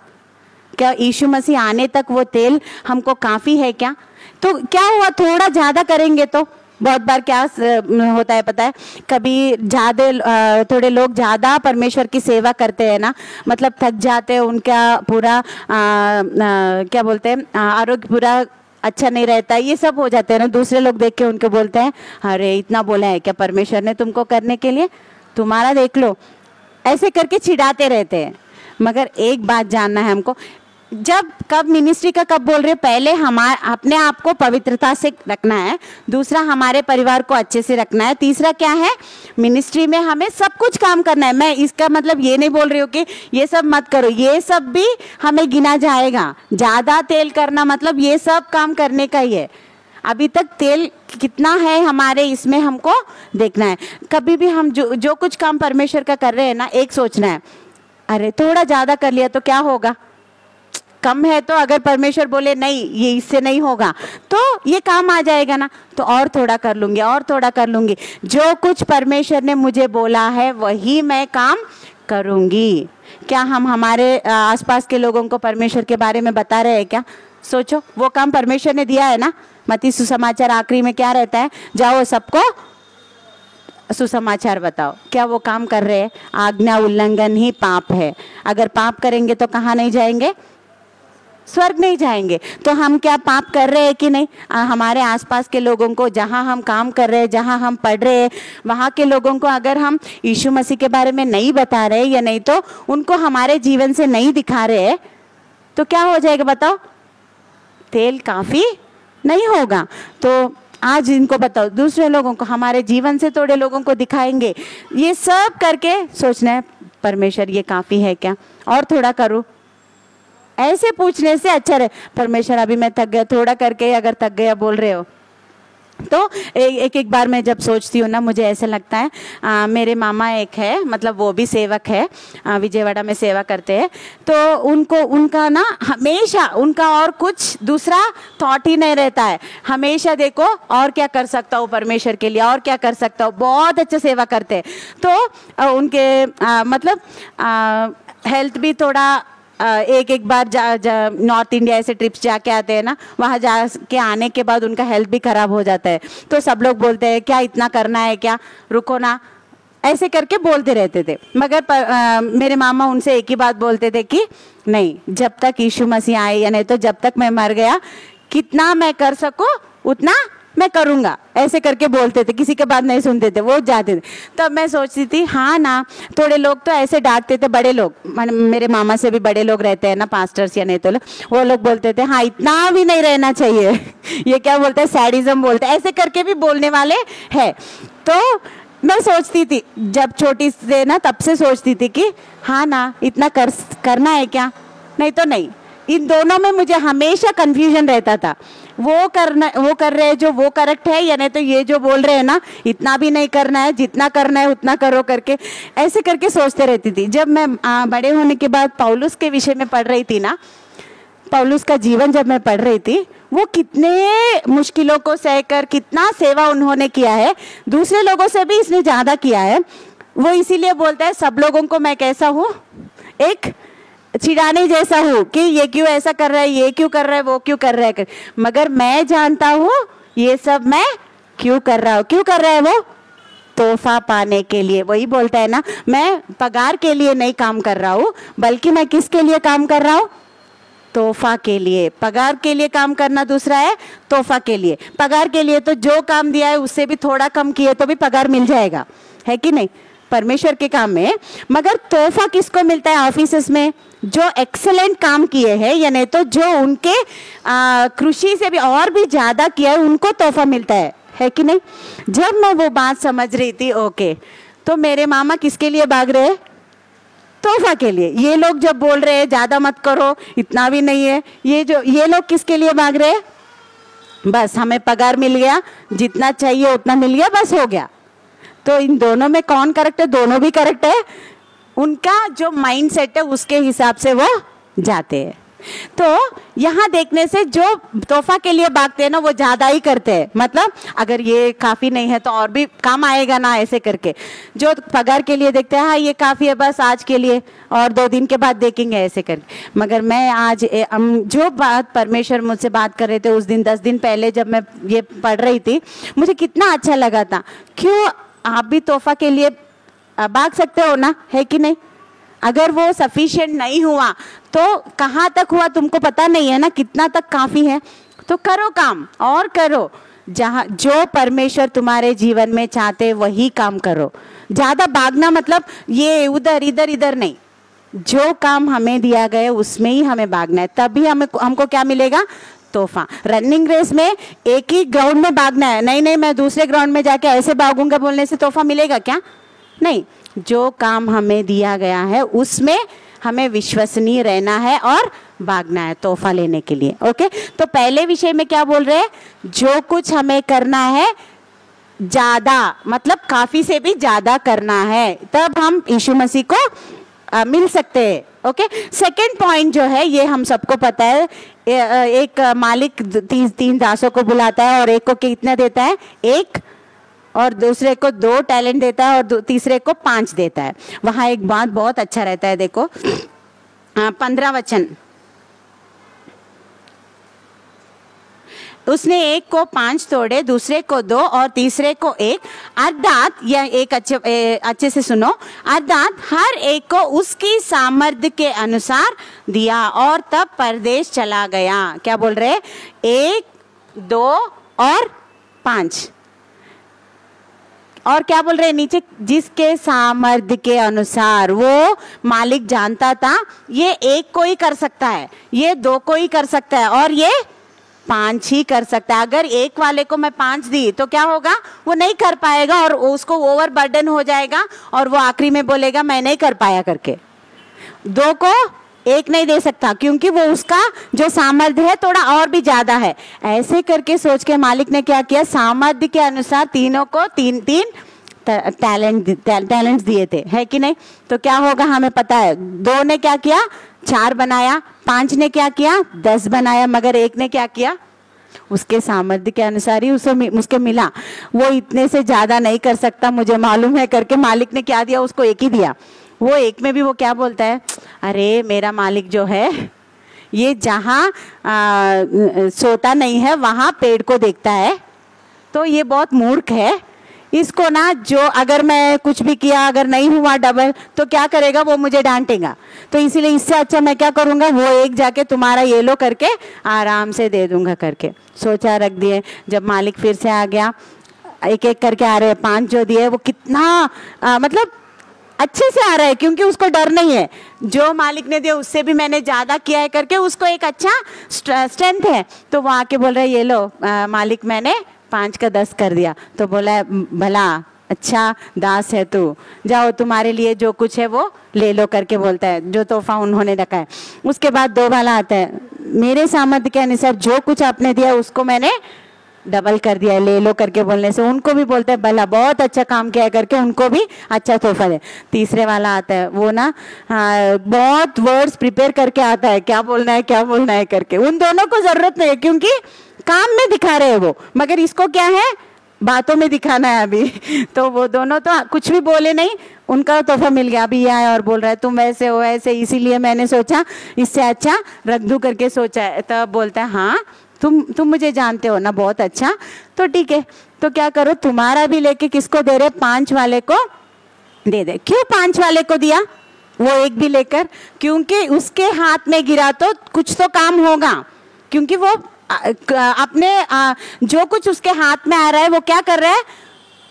A: क्या यीशु मसीह आने तक वो तेल हमको काफ़ी है क्या। तो क्या हुआ, थोड़ा ज़्यादा करेंगे तो बहुत बार क्या होता है पता है, कभी ज़्यादा थोड़े लोग ज़्यादा परमेश्वर की सेवा करते हैं ना, मतलब थक जाते हैं, उनका पूरा क्या बोलते हैं आरोग्य पूरा अच्छा नहीं रहता, ये सब हो जाते हैं ना। दूसरे लोग देख के उनको बोलते हैं अरे इतना बोला है क्या परमेश्वर ने तुमको करने के लिए, तुम्हारा देख लो, ऐसे करके चिढ़ाते रहते हैं। मगर एक बात जानना है हमको, जब कब मिनिस्ट्री का कब बोल रहे, पहले अपने आप को पवित्रता से रखना है, दूसरा हमारे परिवार को अच्छे से रखना है, तीसरा क्या है मिनिस्ट्री में हमें सब कुछ काम करना है। मैं इसका मतलब ये नहीं बोल रही हूँ कि ये सब मत करो, ये सब भी हमें गिना जाएगा। ज़्यादा तेल करना मतलब ये सब काम करने का ही है। अभी तक तेल कितना है हमारे इसमें हमको देखना है। कभी भी हम जो कुछ काम परमेश्वर का कर रहे हैं ना, एक सोचना है अरे थोड़ा ज़्यादा कर लिया तो क्या होगा, कम है तो अगर परमेश्वर बोले नहीं ये इससे नहीं होगा तो ये काम आ जाएगा ना, तो और थोड़ा कर लूँगी और थोड़ा कर लूँगी। जो कुछ परमेश्वर ने मुझे बोला है वही मैं काम करूँगी। क्या हम हमारे आसपास के लोगों को परमेश्वर के बारे में बता रहे हैं क्या। सोचो, वो काम परमेश्वर ने दिया है ना। मत्ती सुसमाचार आखिरी में क्या रहता है, जाओ सबको सुसमाचार बताओ। क्या वो काम कर रहे हैं। आज्ञा उल्लंघन ही पाप है। अगर पाप करेंगे तो कहाँ नहीं जाएंगे, स्वर्ग नहीं जाएंगे। तो हम क्या पाप कर रहे हैं कि नहीं। हमारे आसपास के लोगों को, जहाँ हम काम कर रहे हैं, जहाँ हम पढ़ रहे हैं, वहाँ के लोगों को अगर हम यीशु मसीह के बारे में नहीं बता रहे या नहीं तो उनको हमारे जीवन से नहीं दिखा रहे, तो क्या हो जाएगा बताओ, तेल काफ़ी नहीं होगा। तो आज इनको बताओ, दूसरे लोगों को, हमारे जीवन से थोड़े लोगों को दिखाएंगे। ये सब करके सोचना है परमेश्वर ये काफ़ी है क्या, और थोड़ा करूँ। ऐसे पूछने से अच्छा रहे, परमेश्वर अभी मैं थक गया, थोड़ा करके अगर थक गया बोल रहे हो तो एक एक बार मैं जब सोचती हूँ ना, मुझे ऐसा लगता है मेरे मामा एक है, मतलब वो भी सेवक है, विजयवाड़ा में सेवा करते हैं। तो उनका ना हमेशा उनका और कुछ दूसरा थॉट ही नहीं रहता है। हमेशा देखो और क्या कर सकता हूँ परमेश्वर के लिए, और क्या कर सकता हूँ, बहुत अच्छा सेवा करते हैं। तो उनके मतलब हेल्थ भी थोड़ा एक एक बार नॉर्थ इंडिया ऐसे ट्रिप्स जाके आते हैं ना, वहाँ जा के आने के बाद उनका हेल्थ भी ख़राब हो जाता है। तो सब लोग बोलते हैं क्या इतना करना है क्या, रुको ना, ऐसे करके बोलते रहते थे। मगर मेरे मामा उनसे एक ही बात बोलते थे कि नहीं, जब तक यीशु मसीह आए, या नहीं तो जब तक मैं मर गया, कितना मैं कर सकूँ उतना मैं करूँगा, ऐसे करके बोलते थे, किसी के बात नहीं सुनते थे, वो जाते थे। तब मैं सोचती थी हाँ ना, थोड़े लोग तो ऐसे डांटते थे, बड़े लोग, मेरे मामा से भी बड़े लोग रहते हैं ना, पास्टर्स या नहीं तो वो लोग बोलते थे हाँ इतना भी नहीं रहना चाहिए ये क्या बोलते हैं, सैडिज्म बोलते हैं, ऐसे करके भी बोलने वाले हैं। तो मैं सोचती थी जब छोटी से ना, तब से सोचती थी कि हाँ ना, इतना करना है क्या, नहीं तो नहीं। इन दोनों में मुझे हमेशा कन्फ्यूजन रहता था, वो कर रहे हैं जो वो करेक्ट है, या नहीं तो ये जो बोल रहे हैं ना इतना भी नहीं करना है, जितना करना है उतना करो करके, ऐसे करके सोचते रहती थी। जब मैं बड़े होने के बाद पौलुस के विषय में पढ़ रही थी ना, पौलुस का जीवन जब मैं पढ़ रही थी, वो कितने मुश्किलों को सहकर कितना सेवा उन्होंने किया है, दूसरे लोगों से भी इसने ज़्यादा किया है। वो इसीलिए बोलता है सब लोगों को मैं कैसा हूँ, एक चिढ़ाने जैसा हूँ कि ये क्यों ऐसा कर रहा है, ये क्यों कर रहा है, वो क्यों कर रहा है, मगर मैं जानता हूँ ये सब मैं क्यों कर रहा हूँ। क्यों कर रहा है वो, तोहफा पाने के लिए। वही बोलता है ना, मैं पगार के लिए नहीं काम कर रहा हूँ, बल्कि मैं किसके लिए काम कर रहा हूँ, तोहफा के लिए। पगार के लिए काम करना दूसरा है, तोहफा के लिए। पगार के लिए तो जो काम दिया है उससे भी थोड़ा कम किए तो भी पगार मिल जाएगा, है कि नहीं, परमेश्वर के काम में। मगर तोहफा किसको मिलता है ऑफिस में, जो एक्सेलेंट काम किए हैं, या नहीं तो जो उनके कृषि से भी और भी ज़्यादा किया है, उनको तोहफा मिलता है कि नहीं। जब मैं वो बात समझ रही थी, ओके, तो मेरे मामा किसके लिए भाग रहे हैं, तोहफा के लिए। ये लोग जब बोल रहे हैं ज़्यादा मत करो, इतना भी नहीं है, ये लोग किसके लिए भाग रहे हैं, बस हमें पगार मिल गया, जितना चाहिए उतना मिल गया, बस हो गया। तो इन दोनों में कौन करेक्ट है, दोनों भी करेक्ट है। उनका जो माइंड सेट है उसके हिसाब से वो जाते हैं। तो यहाँ देखने से जो तोहफा के लिए भागते हैं ना, वो ज़्यादा ही करते हैं। मतलब अगर ये काफ़ी नहीं है तो और भी काम आएगा ना, ऐसे करके। जो पगार के लिए देखते हैं, हाँ ये काफ़ी है बस आज के लिए, और 2 दिन के बाद देखेंगे, ऐसे करके। मगर मैं आज जो बात परमेश्वर मुझसे बात कर रहे थे उस दिन, 10 दिन पहले जब मैं ये पढ़ रही थी, मुझे कितना अच्छा लगा था। क्यों आप भी तोहफा के लिए भाग सकते हो ना, है कि नहीं। अगर वो सफिशिएंट नहीं हुआ तो कहाँ तक हुआ तुमको पता नहीं है ना, कितना तक काफ़ी है। तो करो काम, और करो जहाँ जो परमेश्वर तुम्हारे जीवन में चाहते वही काम करो। ज़्यादा भागना मतलब ये उधर इधर इधर नहीं, जो काम हमें दिया गया उसमें ही हमें भागना है, तभी हमको क्या मिलेगा, तोहफा। रनिंग रेस में एक ही ग्राउंड में भागना है, नहीं मैं दूसरे ग्राउंड में जाके ऐसे भागूंगा बोलने से तोहफा मिलेगा क्या, नहीं। जो काम हमें दिया गया है उसमें हमें विश्वसनीय रहना है और भागना है तोहफा लेने के लिए। ओके, तो पहले विषय में क्या बोल रहे हैं, जो कुछ हमें करना है ज़्यादा, मतलब काफ़ी से भी ज़्यादा करना है, तब हम यीशु मसीह को मिल सकते हैं। ओके, सेकंड पॉइंट जो है, ये हम सबको पता है, एक मालिक 3 दासों को बुलाता है और एक को कितना देता है, 1, और दूसरे को 2 टैलेंट देता है और तीसरे को 5 देता है। वहाँ एक बात बहुत अच्छा रहता है, देखो 15 वचन, उसने एक को 5 तोड़े, दूसरे को 2 और तीसरे को 1, अर्थात यह एक अच्छे से सुनो, अर्थात हर एक को उसकी सामर्थ्य के अनुसार दिया और तब परदेश चला गया। क्या बोल रहे, 1, 2 और 5, और क्या बोल रहे हैं नीचे, जिसके सामर्थ्य के अनुसार। वो मालिक जानता था ये 1 को ही कर सकता है, ये 2 को ही कर सकता है, और ये 5 ही कर सकता है। अगर 1 वाले को मैं 5 दी तो क्या होगा, वो नहीं कर पाएगा और उसको ओवर बर्डन हो जाएगा और वो आखिरी में बोलेगा मैं नहीं कर पाया करके। 2 को एक नहीं दे सकता, क्योंकि वो उसका जो सामर्थ्य है थोड़ा और भी ज्यादा है। ऐसे करके सोच के मालिक ने क्या किया, सामर्थ्य के अनुसार तीनों को तीन तीन टैलेंट्स दिए थे, है कि नहीं। तो क्या होगा हमें पता है, 2 ने क्या किया, 4 बनाया, 5 ने क्या किया, 10 बनाया, मगर 1 ने क्या किया, उसके सामर्थ्य के अनुसार ही उसके मिला। वो इतने से ज्यादा नहीं कर सकता, मुझे मालूम है करके मालिक ने क्या दिया, उसको 1 ही दिया। वो 1 में भी वो क्या बोलता है, अरे मेरा मालिक जो है ये जहाँ सोता नहीं है वहां पेड़ को देखता है, तो ये बहुत मूर्ख है। इसको ना, जो अगर मैं कुछ भी किया, अगर नहीं हुआ डबल, तो क्या करेगा, वो मुझे डांटेगा। तो इसीलिए इससे अच्छा मैं क्या करूँगा, वो 1 जाके तुम्हारा ये लो करके आराम से दे दूंगा करके सोचा, रख दिए। जब मालिक फिर से आ गया, एक एक करके आ रहे हैं, 5 जो दिए वो कितना मतलब अच्छे से आ रहा है, क्योंकि उसको डर नहीं है, जो मालिक ने दिया उससे भी मैंने ज़्यादा किया है करके उसको एक अच्छा स्ट्रेंथ है। तो वो आके बोल रहा है, ये लो मालिक मैंने 5 का 10 कर दिया। तो बोला है, भला अच्छा दास है तू, जाओ तुम्हारे लिए जो कुछ है वो ले लो करके बोलता है, जो तोहफा उन्होंने रखा है। उसके बाद 2 वाला आता है, मेरे सामर्थ्य के अनुसार जो कुछ आपने दिया उसको मैंने डबल कर दिया, ले लो करके बोलने से उनको भी बोलते हैं, भला बहुत अच्छा काम किया करके उनको भी अच्छा तोहफा दे। तीसरे वाला आता है, वो ना बहुत वर्ड्स प्रिपेयर करके आता है, क्या बोलना है क्या बोलना है करके। उन दोनों को जरूरत नहीं है, क्योंकि काम में दिखा रहे हैं वो, मगर इसको क्या है, बातों में दिखाना है अभी। तो वो दोनों तो कुछ भी बोले नहीं, उनका तोहफा मिल गया। अभी आया और बोल रहा है तुम वैसे हो ऐसे, इसीलिए मैंने सोचा इससे अच्छा रख दूं करके सोचा है। तब बोलता है, हाँ तुम मुझे जानते हो ना बहुत अच्छा, तो ठीक है, तो क्या करो, तुम्हारा भी लेके किसको दे रहे, 5 वाले को दे दे। क्यों 5 वाले को दिया, वो 1 भी लेकर, क्योंकि उसके हाथ में गिरा तो कुछ तो काम होगा, क्योंकि वो अपने जो कुछ उसके हाथ में आ रहा है वो क्या कर रहा है,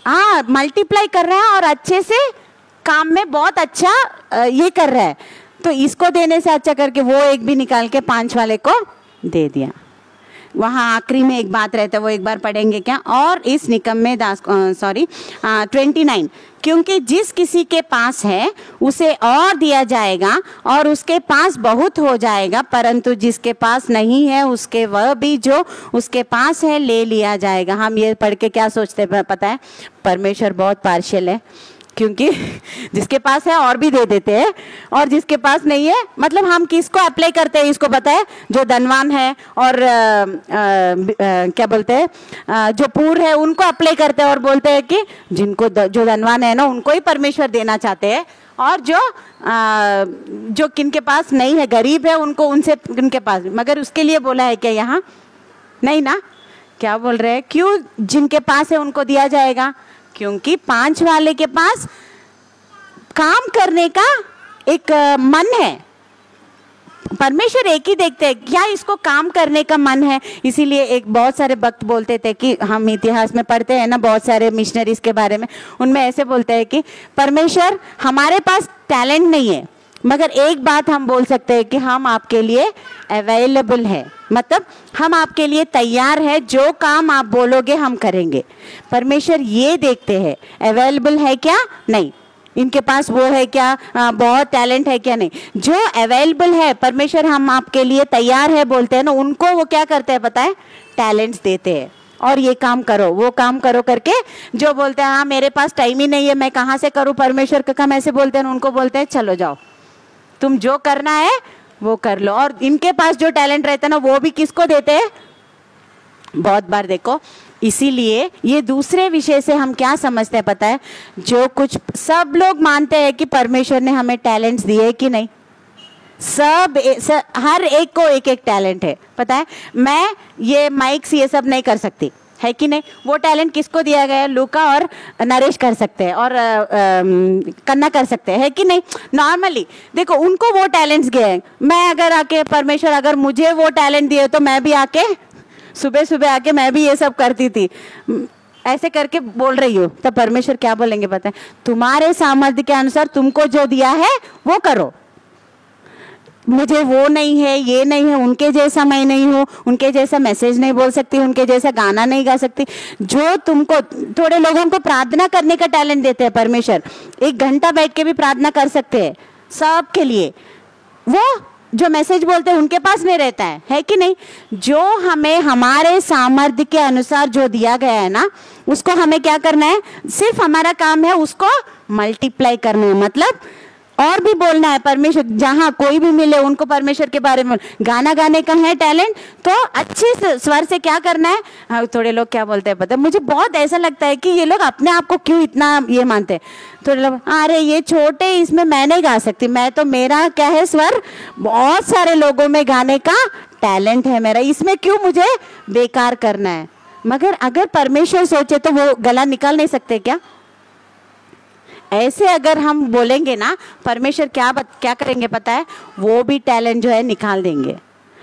A: हाँ मल्टीप्लाई कर रहा है और अच्छे से काम में बहुत अच्छा ये कर रहा है। तो इसको देने से अच्छा करके वो 1 भी निकाल के 5 वाले को दे दिया। वहाँ आखिरी में एक बात रहता है, वो एक बार पढ़ेंगे क्या, और इस निकम्मे दास 29, क्योंकि जिस किसी के पास है उसे और दिया जाएगा और उसके पास बहुत हो जाएगा, परंतु जिसके पास नहीं है उसके वह भी जो उसके पास है ले लिया जाएगा। हम ये पढ़ के क्या सोचते हैं पता है, परमेश्वर बहुत पार्शियल है, क्योंकि जिसके पास है और भी दे देते हैं, और जिसके पास नहीं है, मतलब हम किसको अप्लाई करते हैं इसको पता है, जो धनवान है और क्या बोलते हैं, जो पूर है उनको अप्लाई करते हैं और बोलते हैं कि जिनको जो धनवान है ना उनको ही परमेश्वर देना चाहते हैं, और जो किनके पास नहीं है, गरीब है, उनको उनसे उनके पास। मगर उसके लिए बोला है क्या यहाँ, नहीं ना, क्या बोल रहे हैं, क्यों जिनके पास है उनको दिया जाएगा, क्योंकि 5 वाले के पास काम करने का एक मन है। परमेश्वर एक ही देखते हैं, क्या इसको काम करने का मन है। इसीलिए एक बहुत सारे भक्त बोलते थे कि हम इतिहास में पढ़ते हैं ना बहुत सारे मिशनरीज के बारे में, उनमें ऐसे बोलते हैं कि परमेश्वर हमारे पास टैलेंट नहीं है, मगर एक बात हम बोल सकते हैं कि हम आपके लिए अवेलेबल है, मतलब हम आपके लिए तैयार है, जो काम आप बोलोगे हम करेंगे। परमेश्वर ये देखते हैं अवेलेबल है क्या, नहीं इनके पास वो है क्या, बहुत टैलेंट है क्या, नहीं, जो अवेलेबल है परमेश्वर हम आपके लिए तैयार है बोलते हैं ना, उनको वो क्या करते हैं पता है, टैलेंट्स देते हैं, और ये काम करो वो काम करो करके। जो बोलते हैं हाँ मेरे पास टाइम ही नहीं है, मैं कहाँ से करूँ परमेश्वर का काम, ऐसे बोलते हैं, उनको बोलते हैं चलो जाओ तुम जो करना है वो कर लो। और इनके पास जो टैलेंट रहता है ना वो भी किसको देते हैं, बहुत बार देखो। इसीलिए ये दूसरे विषय से हम क्या समझते हैं पता है, जो कुछ सब लोग मानते हैं कि परमेश्वर ने हमें टैलेंट्स दिए कि नहीं, हर एक को एक एक टैलेंट है पता है। मैं ये माइक्स ये सब नहीं कर सकती, है कि नहीं, वो टैलेंट किसको दिया गया है, लूका और नरेश कर सकते हैं और कन्ना कर सकते हैं, है कि नहीं। नॉर्मली देखो उनको वो टैलेंट्स गए हैं, मैं अगर आके परमेश्वर अगर मुझे वो टैलेंट दिए तो मैं भी आके सुबह सुबह आके मैं भी ये सब करती थी, ऐसे करके बोल रही हूँ, तब परमेश्वर क्या बोलेंगे पता है, तुम्हारे सामर्थ्य के अनुसार तुमको जो दिया है वो करो, मुझे वो नहीं है ये नहीं है, उनके जैसा मैं नहीं हूँ, उनके जैसा मैसेज नहीं बोल सकती, उनके जैसा गाना नहीं गा सकती। जो तुमको, थोड़े लोगों को प्रार्थना करने का टैलेंट देते हैं परमेश्वर, 1 घंटा बैठ के भी प्रार्थना कर सकते हैं सबके लिए, वो जो मैसेज बोलते हैं उनके पास नहीं रहता है कि नहीं? जो हमें हमारे सामर्थ्य के अनुसार जो दिया गया है ना, उसको हमें क्या करना है? सिर्फ हमारा काम है उसको मल्टीप्लाई करना है, मतलब और भी बोलना है। परमेश्वर जहाँ कोई भी मिले उनको परमेश्वर के बारे में, गाना गाने का है टैलेंट तो अच्छे स्वर से क्या करना है। हाँ, थोड़े लोग क्या बोलते हैं पता है, मुझे बहुत ऐसा लगता है कि ये लोग अपने आप को क्यों इतना ये मानते हैं। थोड़े लोग अरे ये छोटे, इसमें मैं नहीं गा सकती, मैं तो, मेरा क्या है स्वर, बहुत सारे लोगों में गाने का टैलेंट है मेरा, इसमें क्यों मुझे बेकार करना है। मगर अगर परमेश्वर सोचे तो वो गला निकाल नहीं सकते क्या? ऐसे अगर हम बोलेंगे ना, परमेश्वर क्या करेंगे पता है? वो भी टैलेंट जो है निकाल देंगे।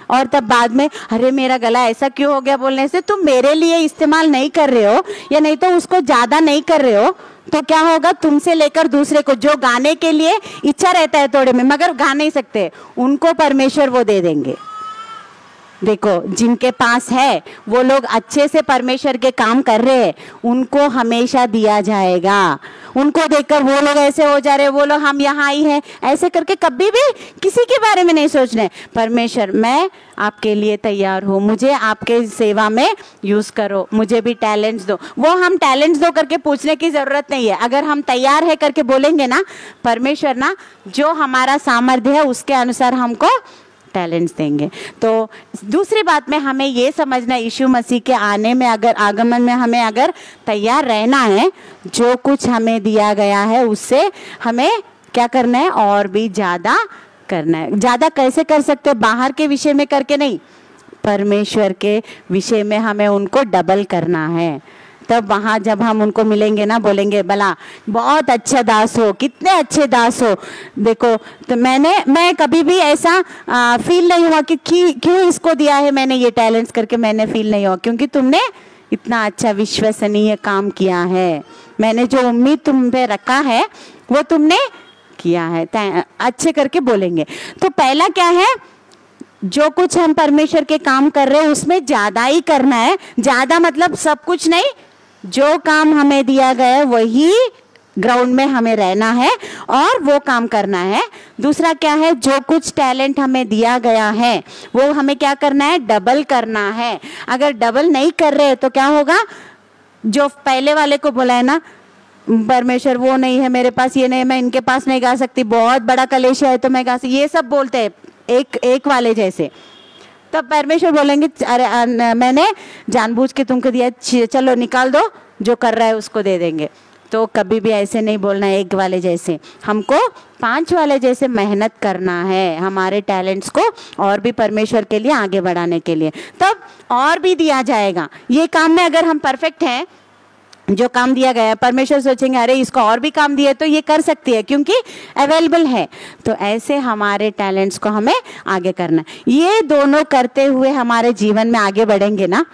A: और तब बाद में अरे मेरा गला ऐसा क्यों हो गया बोलने से, तुम मेरे लिए इस्तेमाल नहीं कर रहे हो या नहीं तो उसको ज़्यादा नहीं कर रहे हो, तो क्या होगा? तुमसे लेकर दूसरे को जो गाने के लिए इच्छा रहता है थोड़े में मगर गा नहीं सकते, उनको परमेश्वर वो दे देंगे। देखो जिनके पास है वो लोग अच्छे से परमेश्वर के काम कर रहे हैं, उनको हमेशा दिया जाएगा। उनको देखकर वो लोग ऐसे हो जा रहे, वो लोग हम यहाँ ही हैं ऐसे करके कभी भी किसी के बारे में नहीं सोचना। परमेश्वर मैं आपके लिए तैयार हूँ, मुझे आपके सेवा में यूज़ करो, मुझे भी टैलेंट्स दो। वो हम टैलेंट्स दो करके पूछने की ज़रूरत नहीं है। अगर हम तैयार है करके बोलेंगे ना, परमेश्वर ना जो हमारा सामर्थ्य है उसके अनुसार हमको टैलेंट्स देंगे। तो दूसरी बात में हमें ये समझना, यीशु मसीह के आने में अगर आगमन में हमें अगर तैयार रहना है, जो कुछ हमें दिया गया है उससे हमें क्या करना है? और भी ज़्यादा करना है। ज़्यादा कैसे कर सकते हो? बाहर के विषय में करके नहीं, परमेश्वर के विषय में हमें उनको डबल करना है। तब वहाँ जब हम उनको मिलेंगे ना, बोलेंगे भला बहुत अच्छा दास हो, कितने अच्छे दास हो। देखो तो मैं कभी भी ऐसा फील नहीं हुआ कि क्यों इसको दिया है मैंने ये टैलेंट्स करके, मैंने फील नहीं हुआ, क्योंकि तुमने इतना अच्छा विश्वसनीय काम किया है। मैंने जो उम्मीद तुम पे रखा है वो तुमने किया है, अच्छे करके बोलेंगे। तो पहला क्या है? जो कुछ हम परमेश्वर के काम कर रहे हैं उसमें ज़्यादा ही करना है। ज़्यादा मतलब सब कुछ नहीं, जो काम हमें दिया गया है वही ग्राउंड में हमें रहना है और वो काम करना है। दूसरा क्या है? जो कुछ टैलेंट हमें दिया गया है वो हमें क्या करना है? डबल करना है। अगर डबल नहीं कर रहे तो क्या होगा? जो पहले वाले को बोला है ना, परमेश्वर वो नहीं है मेरे पास, ये नहीं, मैं इनके पास नहीं गा सकती, बहुत बड़ा कलेश है तो मैं गा सकती, ये सब बोलते हैं एक वाले जैसे। तब परमेश्वर बोलेंगे अरे मैंने जानबूझ के तुमको दिया, चलो निकाल दो, जो कर रहा है उसको दे देंगे। तो कभी भी ऐसे नहीं बोलना है एक वाले जैसे, हमको 5 वाले जैसे मेहनत करना है हमारे टैलेंट्स को और भी परमेश्वर के लिए आगे बढ़ाने के लिए, तब और भी दिया जाएगा। ये काम में अगर हम परफेक्ट हैं, जो काम दिया गया है, परमेश्वर सोचेंगे अरे इसको और भी काम दिया तो ये कर सकती है क्योंकि अवेलेबल है। तो ऐसे हमारे टैलेंट्स को हमें आगे करना है। ये दोनों करते हुए हमारे जीवन में आगे बढ़ेंगे ना,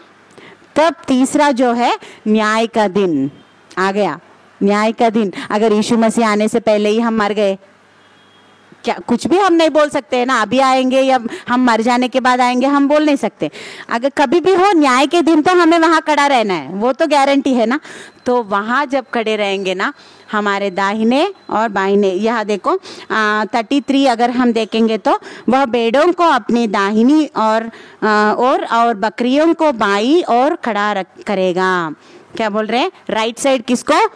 A: तब तीसरा जो है न्याय का दिन आ गया। न्याय का दिन, अगर यीशु मसीह आने से पहले ही हम मर गए, क्या कुछ भी हम नहीं बोल सकते हैं ना, अभी आएंगे या हम मर जाने के बाद आएंगे, हम बोल नहीं सकते। अगर कभी भी हो न्याय के दिन तो हमें वहाँ खड़ा रहना है, वो तो गारंटी है ना। तो वहाँ जब खड़े रहेंगे ना, हमारे दाहिने और बाहिने, यह देखो 33 अगर हम देखेंगे तो वह भेड़ों को अपनी दाहिनी और बकरियों को बाई और खड़ा करेगा। क्या बोल रहे हैं? राइट साइड किसको?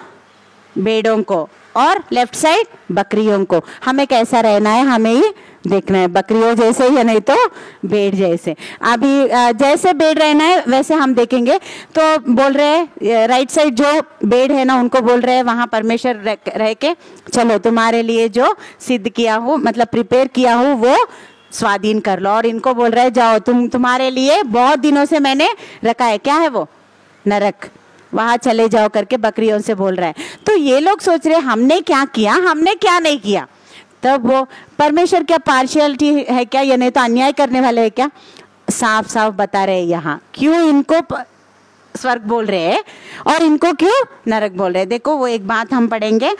A: भेड़ों को, और लेफ्ट साइड बकरियों को। हमें कैसा रहना है? हमें ही देखना है, बकरियों जैसे या नहीं तो भेड़ जैसे। अभी जैसे भेड़ रहना है वैसे हम देखेंगे। तो बोल रहे हैं राइट साइड जो भेड़ है ना, उनको बोल रहे हैं वहाँ परमेश्वर रह के चलो तुम्हारे लिए जो सिद्ध किया हो, मतलब प्रिपेयर किया हो, वो स्वाधीन कर लो। और इनको बोल रहे हैं जाओ तुम्हारे लिए बहुत दिनों से मैंने रखा है, क्या है वो? नरक, वहां चले जाओ करके बकरियों से बोल रहा है। तो ये लोग सोच रहे हमने क्या किया, हमने क्या नहीं किया। तब वो परमेश्वर क्या पार्शियलिटी है क्या, या नहीं तो अन्याय करने वाले है क्या? साफ साफ बता रहे हैं यहाँ क्यों इनको स्वर्ग बोल रहे हैं और इनको क्यों नरक बोल रहे हैं। देखो वो एक बात हम पढ़ेंगे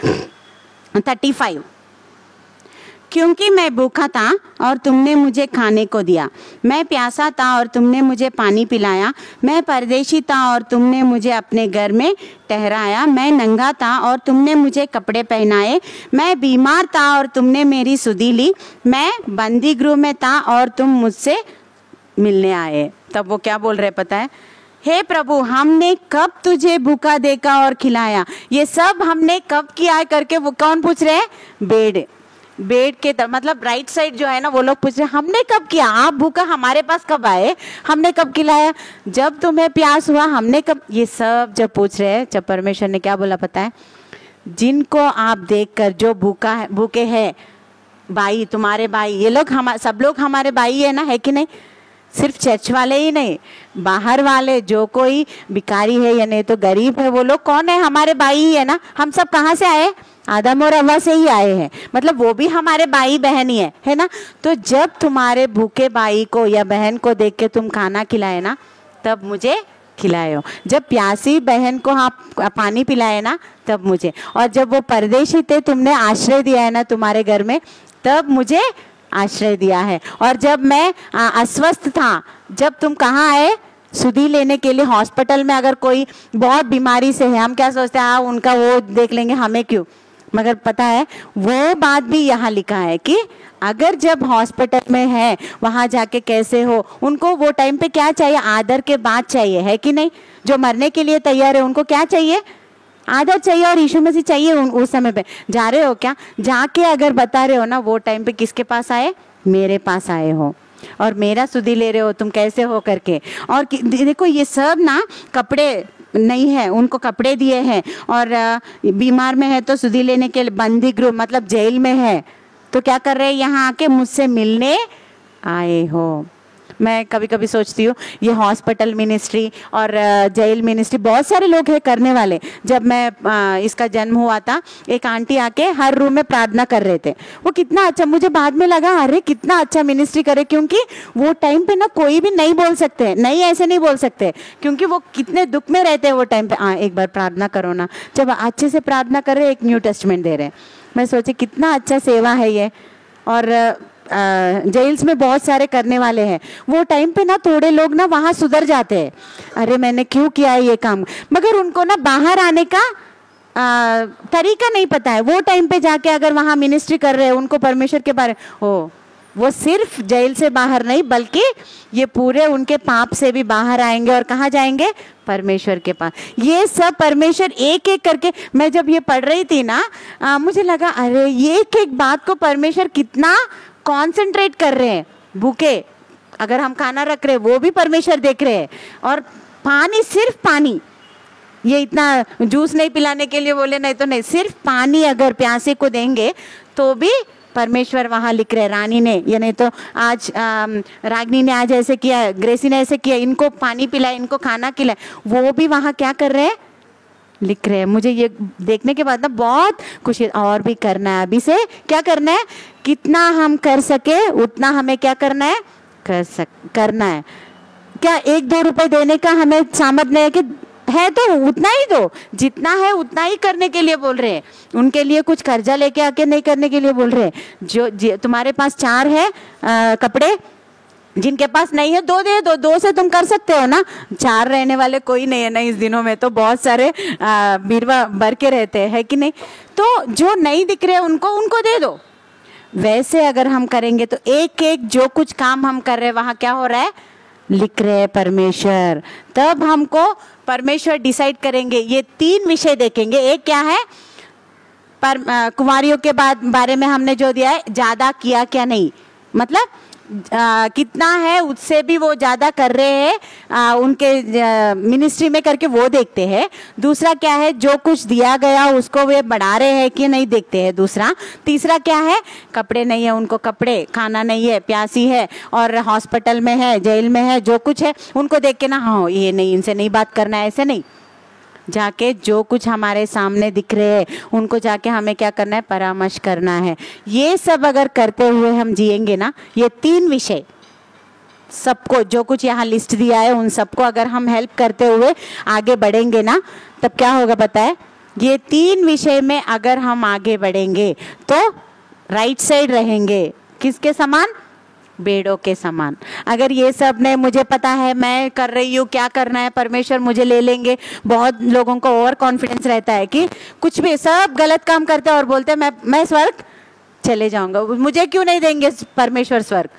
A: 35, क्योंकि मैं भूखा था और तुमने मुझे खाने को दिया, मैं प्यासा था और तुमने मुझे पानी पिलाया, मैं परदेशी था और तुमने मुझे अपने घर में ठहराया, मैं नंगा था और तुमने मुझे कपड़े पहनाए, मैं बीमार था और तुमने मेरी सुधि ली, मैं बंदी गृह में था और तुम मुझसे मिलने आए। तब वो क्या बोल रहे पता है? हे प्रभु, हमने कब तुझे भूखा देखा और खिलाया? ये सब हमने कब किया करके वो कौन पूछ रहे हैं? बेड के मतलब राइट साइड जो है ना, वो लोग पूछ रहे हैं हमने कब किया? आप भूखा हमारे पास कब आए? हमने कब खिलाया? जब तुम्हें प्यास हुआ हमने कब? ये सब जब पूछ रहे हैं, जब परमेश्वर ने क्या बोला पता है? जिनको आप देखकर जो भूखे हैं, भाई तुम्हारे भाई, ये लोग सब लोग हमारे भाई है ना, है कि नहीं? सिर्फ चर्च वाले ही नहीं, बाहर वाले जो कोई भिखारी है या नहीं तो गरीब है, वो लोग कौन है? हमारे भाई ही है ना। हम सब कहाँ से आए? आदम और हव्वा से ही आए हैं, मतलब वो भी हमारे भाई बहन ही है ना। तो जब तुम्हारे भूखे भाई को या बहन को देख के तुम खाना खिलाए ना, तब मुझे खिलाए हो। जब प्यासी बहन को आप पानी पिलाए ना, तब मुझे। और जब वो परदेशी थे, तुमने आश्रय दिया है ना तुम्हारे घर में, तब मुझे आश्रय दिया है। और जब मैं अस्वस्थ था, जब तुम कहाँ आए? सुधि लेने के लिए हॉस्पिटल में। अगर कोई बहुत बीमारी से है, हम क्या सोचते हैं, उनका वो देख लेंगे, हमें क्यों? मगर पता है वो बात भी यहाँ लिखा है कि अगर जब हॉस्पिटल में है, वहाँ जाके कैसे हो, उनको वो टाइम पे क्या चाहिए? आदर के बात चाहिए, है कि नहीं? जो मरने के लिए तैयार है, उनको क्या चाहिए? आदर चाहिए। और यीशु मसीह चाहिए उस समय पे। जा रहे हो क्या? जाके अगर बता रहे हो ना, वो टाइम पे किसके पास आए? मेरे पास आए हो और मेरा सुधि ले रहे हो, तुम कैसे हो करके। और देखो ये सब ना, कपड़े नहीं है, उनको कपड़े दिए हैं। और बीमार में है तो सुधि लेने के लिए बंदी गृह मतलब जेल में है, तो क्या कर रहे हैं? यहाँ आके मुझसे मिलने आए हो। मैं कभी कभी सोचती हूँ ये हॉस्पिटल मिनिस्ट्री और जेल मिनिस्ट्री बहुत सारे लोग हैं करने वाले। जब मैं इसका जन्म हुआ था, एक आंटी आके हर रूम में प्रार्थना कर रहे थे। वो कितना अच्छा, मुझे बाद में लगा अरे कितना अच्छा मिनिस्ट्री करे, क्योंकि वो टाइम पे ना कोई भी नहीं बोल सकते, नहीं ऐसे नहीं बोल सकते, क्योंकि वो कितने दुख में रहते हैं वो टाइम पे। एक बार प्रार्थना करो ना, जब अच्छे से प्रार्थना कर रहे, एक न्यू टेस्टमेंट दे रहे। मैं सोची कितना अच्छा सेवा है ये। और जेल्स में बहुत सारे करने वाले हैं। वो टाइम पे ना थोड़े लोग ना वहाँ सुधर जाते हैं, अरे मैंने क्यों किया है ये काम, मगर उनको ना बाहर आने का तरीका नहीं पता है। वो टाइम पे जाके अगर वहाँ मिनिस्ट्री कर रहे हैं, उनको परमेश्वर के बारे हो, वो सिर्फ जेल से बाहर नहीं बल्कि ये पूरे उनके पाप से भी बाहर आएंगे। और कहाँ जाएंगे? परमेश्वर के पास। ये सब परमेश्वर एक एक करके, मैं जब ये पढ़ रही थी ना, मुझे लगा अरे ये एक एक बात को परमेश्वर कितना कॉन्सेंट्रेट कर रहे हैं। भूखे अगर हम खाना रख रहे हैं, वो भी परमेश्वर देख रहे हैं। और पानी, सिर्फ पानी, ये इतना जूस नहीं पिलाने के लिए बोले नहीं तो नहीं, सिर्फ पानी अगर प्यासे को देंगे तो भी परमेश्वर वहाँ लिख रहे। रानी ने या नहीं तो आज रागनी ने आज ऐसे किया, ग्रेसी ने ऐसे किया, इनको पानी पिलाया, इनको खाना खिलाया, वो भी वहाँ क्या कर रहे हैं? लिख रहे हैं। मुझे ये देखने के बाद ना बहुत खुशी, और भी करना है। अभी से क्या करना है? कितना हम कर सके उतना हमें क्या करना है? करना है। क्या 1-2 रुपए देने का हमें सामर्थ नहीं है कि है तो उतना ही दो, जितना है उतना ही करने के लिए बोल रहे हैं। उनके लिए कुछ कर्जा लेके आके नहीं करने के लिए बोल रहे हैं। जो तुम्हारे पास 4 है कपड़े, जिनके पास नहीं है 2 दे दो, 2 से तुम कर सकते हो ना। 4 रहने वाले कोई नहीं है ना इस दिनों में, तो बहुत सारे बीरवा भर के रहते हैं, है कि नहीं? तो जो नहीं दिख रहे उनको दे दो। वैसे अगर हम करेंगे तो एक एक जो कुछ काम हम कर रहे हैं वहाँ क्या हो रहा है? लिख रहे हैं परमेश्वर। तब हमको परमेश्वर डिसाइड करेंगे। ये 3 विषय देखेंगे। एक क्या है? कुंवारियों के बारे में हमने जो दिया है, ज्यादा किया क्या नहीं, मतलब कितना है उससे भी वो ज़्यादा कर रहे हैं उनके मिनिस्ट्री में करके, वो देखते हैं। दूसरा क्या है? जो कुछ दिया गया उसको वे बढ़ा रहे हैं कि नहीं, देखते हैं दूसरा। तीसरा क्या है? कपड़े नहीं है उनको, कपड़े, खाना नहीं है, प्यासी है और हॉस्पिटल में है, जेल में है, जो कुछ है उनको देख के ना, हाँ ये नहीं, इनसे नहीं बात करना है, ऐसे नहीं। जाके जो कुछ हमारे सामने दिख रहे हैं उनको जाके हमें क्या करना है? परामर्श करना है। ये सब अगर करते हुए हम जिएंगे ना, ये 3 विषय सबको, जो कुछ यहाँ लिस्ट दिया है उन सबको अगर हम हेल्प करते हुए आगे बढ़ेंगे ना, तब क्या होगा पता है? ये 3 विषय में अगर हम आगे बढ़ेंगे तो राइट साइड रहेंगे, किसके समान? बेड़ों के समान। अगर ये सब नहीं, मुझे पता है मैं कर रही हूँ, क्या करना है, परमेश्वर मुझे ले लेंगे। बहुत लोगों को ओवर कॉन्फिडेंस रहता है कि कुछ भी सब गलत काम करते हैं और बोलते हैं मैं स्वर्ग चले जाऊंगा, मुझे क्यों नहीं देंगे परमेश्वर स्वर्ग,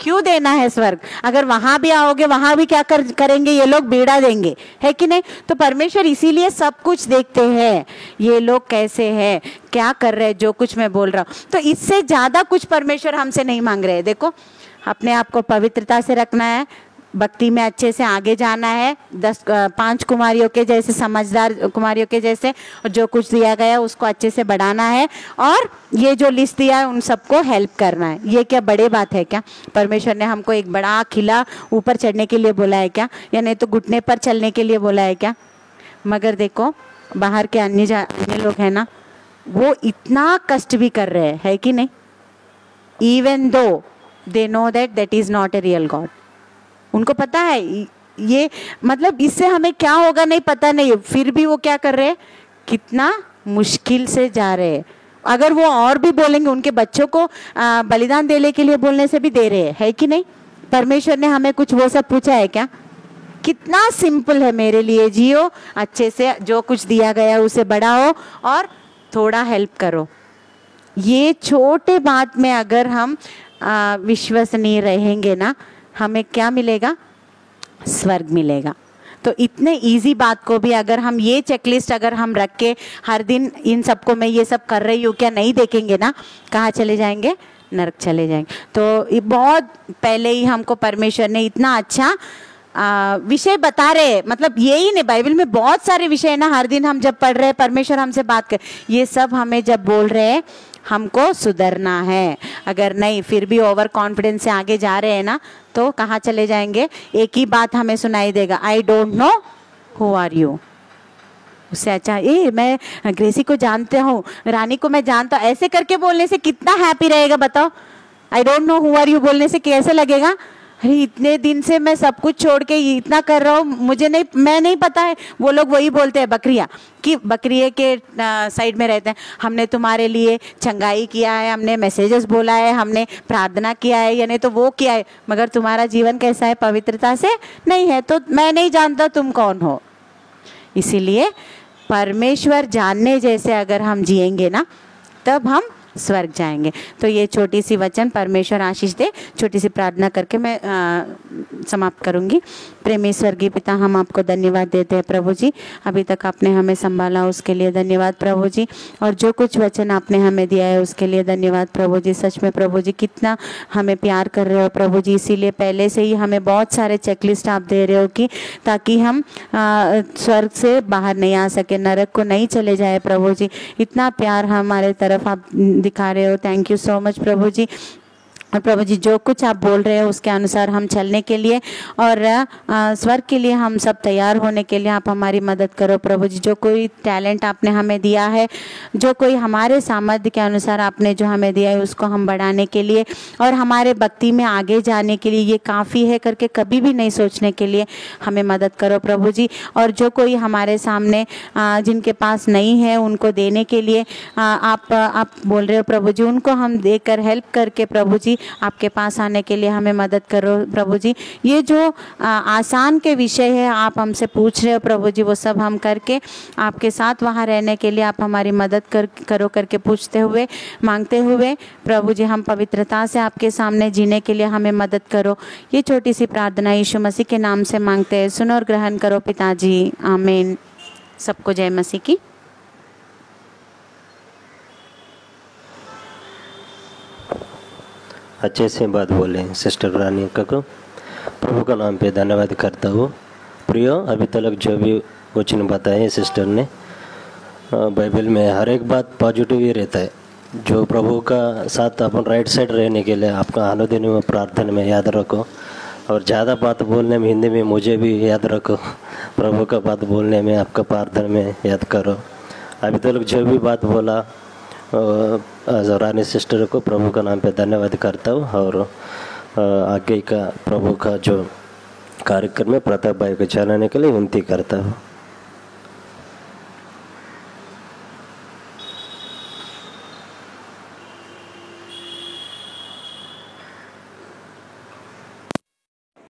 A: क्यों देना है स्वर्ग? अगर वहां भी आओगे वहां भी क्या करेंगे ये लोग? बेड़ा देंगे, है कि नहीं? तो परमेश्वर इसीलिए सब कुछ देखते हैं, ये लोग कैसे हैं, क्या कर रहे हैं, जो कुछ मैं बोल रहा हूँ। तो इससे ज्यादा कुछ परमेश्वर हमसे नहीं मांग रहे हैं। देखो, अपने आप को पवित्रता से रखना है, भक्ति में अच्छे से आगे जाना है, 5 कुमारियों के जैसे, समझदार कुमारियों के जैसे, और जो कुछ दिया गया उसको अच्छे से बढ़ाना है, और ये जो लिस्ट दिया है उन सबको हेल्प करना है। ये क्या बड़े बात है क्या? परमेश्वर ने हमको एक बड़ा किला ऊपर चढ़ने के लिए बोला है क्या? या नहीं तो घुटने पर चलने के लिए बोला है क्या? मगर देखो, बाहर के अन्य लोग हैं ना, वो इतना कष्ट भी कर रहे हैं, है कि नहीं? Even though they know that is not a real God. उनको पता है ये, मतलब इससे हमें क्या होगा नहीं पता नहीं, फिर भी वो क्या कर रहे हैं? कितना मुश्किल से जा रहे हैं। अगर वो और भी बोलेंगे, उनके बच्चों को बलिदान देने के लिए बोलने से भी दे रहे हैं, है कि नहीं? परमेश्वर ने हमें कुछ वो सब पूछा है क्या? कितना सिंपल है, मेरे लिए जियो अच्छे से, जो कुछ दिया गया उसे बढ़ाओ और थोड़ा हेल्प करो। ये छोटे बात में अगर हम विश्वसनीय रहेंगे ना, हमें क्या मिलेगा? स्वर्ग मिलेगा। तो इतने इजी बात को भी अगर हम ये चेकलिस्ट अगर हम रख के हर दिन इन सबको मैं ये सब कर रही हूँ क्या नहीं देखेंगे ना, कहाँ चले जाएंगे? नरक चले जाएंगे। तो ये बहुत पहले ही हमको परमेश्वर ने इतना अच्छा विषय बता रहे, मतलब यही नहीं, बाइबल में बहुत सारे विषय है ना, हर दिन हम जब पढ़ रहे हैं, परमेश्वर हमसे बात कर, ये सब हमें जब बोल रहे हैं हमको सुधरना है। अगर नहीं फिर भी ओवर कॉन्फिडेंस से आगे जा रहे हैं ना, तो कहाँ चले जाएंगे? एक ही बात हमें सुनाई देगा, I don't know who are you. उससे अच्छा मैं ग्रेसी को जानता हूँ, रानी को मैं जानता हूँ, ऐसे करके बोलने से कितना हैप्पी रहेगा बताओ? I don't know who are you बोलने से कैसे लगेगा? अरे इतने दिन से मैं सब कुछ छोड़ के इतना कर रहा हूँ, मुझे नहीं, मैं नहीं पता है। वो लोग वही बोलते हैं बकरिया कि बकरिए के साइड में रहते हैं, हमने तुम्हारे लिए चंगाई किया है, हमने मैसेजेस बोला है, हमने प्रार्थना किया है, या नहीं तो वो किया है, मगर तुम्हारा जीवन कैसा है? पवित्रता से नहीं है, तो मैं नहीं जानता तुम कौन हो। इसीलिए परमेश्वर जानने जैसे अगर हम जिएंगे ना, तब हम स्वर्ग जाएंगे। तो ये छोटी सी वचन, परमेश्वर आशीष दे, छोटी सी प्रार्थना करके मैं समाप्त करूंगी। प्रेमी स्वर्गीय पिता, हम आपको धन्यवाद देते हैं प्रभु जी, अभी तक आपने हमें संभाला उसके लिए धन्यवाद प्रभु जी, और जो कुछ वचन आपने हमें दिया है उसके लिए धन्यवाद प्रभु जी। सच में प्रभु जी कितना हमें प्यार कर रहे हो प्रभु जी, इसीलिए पहले से ही हमें बहुत सारे चेकलिस्ट आप दे रहे हो कि ताकि हम स्वर्ग से बाहर नहीं आ सके, नरक को नहीं चले जाए प्रभु जी। इतना प्यार हमारे तरफ आप दिखा रहे हो, थैंक यू सो मच प्रभु जी। और प्रभु जी जो कुछ आप बोल रहे हो उसके अनुसार हम चलने के लिए और स्वर्ग के लिए हम सब तैयार होने के लिए आप हमारी मदद करो प्रभु जी। जो कोई टैलेंट आपने हमें दिया है, जो कोई हमारे सामर्थ्य के अनुसार आपने जो हमें दिया है उसको हम बढ़ाने के लिए और हमारे भक्ति में आगे जाने के लिए, ये काफ़ी है करके कभी भी नहीं सोचने के लिए हमें मदद करो प्रभु जी। और जो कोई हमारे सामने जिनके पास नहीं है उनको देने के लिए आप बोल रहे हो प्रभु जी, उनको हम देकर हेल्प करके प्रभु जी आपके पास आने के लिए हमें मदद करो प्रभु जी। ये जो आसान के विषय है आप हमसे पूछ रहे हो प्रभु जी, वो सब हम करके आपके साथ वहाँ रहने के लिए आप हमारी मदद करो करके पूछते हुए मांगते हुए प्रभु जी, हम पवित्रता से आपके सामने जीने के लिए हमें मदद करो। ये छोटी सी प्रार्थना यीशु मसीह के नाम से मांगते हैं, सुनो और ग्रहण करो पिताजी, आमीन। सबको जय मसीह की।
B: अच्छे से बात बोले सिस्टर रानी को, प्रभु का नाम पे धन्यवाद करता हूँ। प्रियो, अभी तक जो भी वचन बताए सिस्टर ने, बाइबल में हर एक बात पॉजिटिव ही रहता है। जो प्रभु का साथ अपन राइट साइड रहने के लिए आपका अनुदिन में प्रार्थना में याद रखो, और ज़्यादा बात बोलने में हिंदी में मुझे भी याद रखो, प्रभु का बात बोलने में आपका प्रार्थना में याद करो। अभी तक जो भी बात बोला रानी सिस्टर को प्रभु का नाम पे धन्यवाद करता हूँ, और आगे का प्रभु का जो कार्यक्रम है प्रताप भाई को चलाने के लिए विनती करता हूँ।